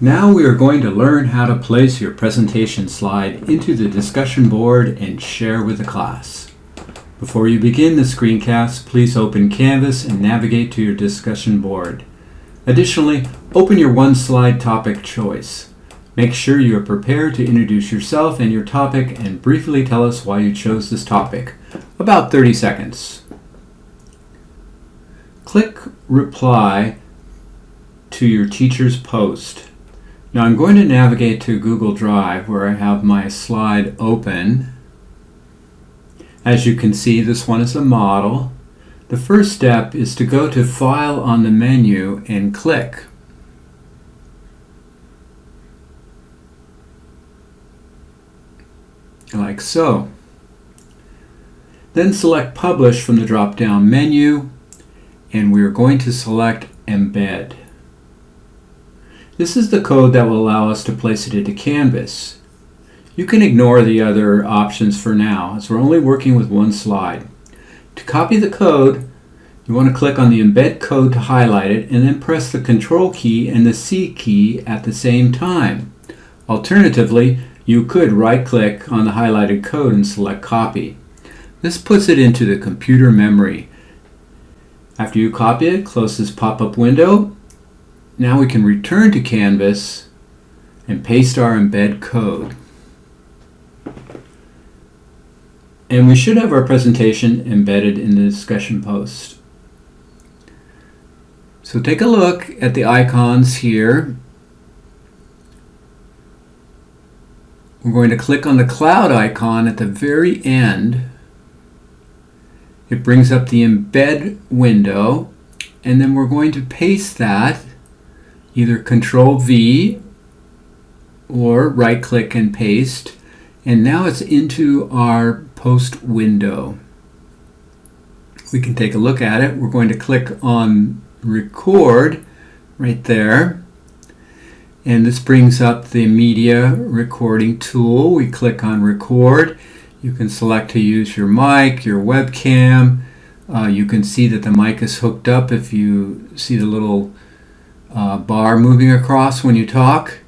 Now we are going to learn how to place your presentation slide into the discussion board and share with the class. Before you begin the screencast, please open Canvas and navigate to your discussion board. Additionally, open your one-slide topic choice. Make sure you are prepared to introduce yourself and your topic and briefly tell us why you chose this topic. About 30 seconds. Click Reply to your teacher's post. Now I'm going to navigate to Google Drive where I have my slide open. As you can see, this one is a model. The first step is to go to File on the menu and click. Like so. Then select Publish from the drop-down menu, and we are going to select Embed. This is the code that will allow us to place it into Canvas. You can ignore the other options for now, as we're only working with one slide. To copy the code, you want to click on the Embed code to highlight it, and then press the Control key and the C key at the same time. Alternatively, you could right-click on the highlighted code and select Copy. This puts it into the computer memory. After you copy it, close this pop-up window. Now we can return to Canvas and paste our embed code. And we should have our presentation embedded in the discussion post. So take a look at the icons here. We're going to click on the cloud icon at the very end. It brings up the embed window, and then we're going to paste that, either Control V or right click and paste, and now it's into our post window. We can take a look at it. We're going to click on record right there, and this brings up the media recording tool. We click on record. You can select to use your mic, your webcam. You can see that the mic is hooked up if you see the little bar moving across when you talk.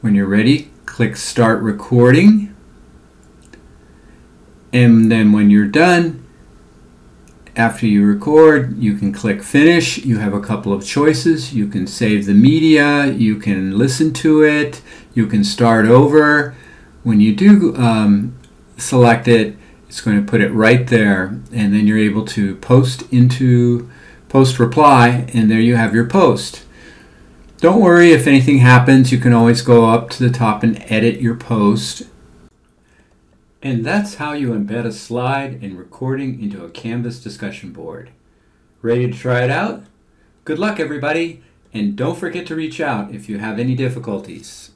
When you're ready, click Start Recording. And then when you're done, after you record, you can click Finish. You have a couple of choices. You can save the media, you can listen to it, you can start over. When you do select it, it's going to put it right there, and then you're able to post into Post Reply, and there you have your post. Don't worry if anything happens, you can always go up to the top and edit your post. And that's how you embed a slide and recording into a Canvas discussion board. Ready to try it out? Good luck everybody, and don't forget to reach out if you have any difficulties.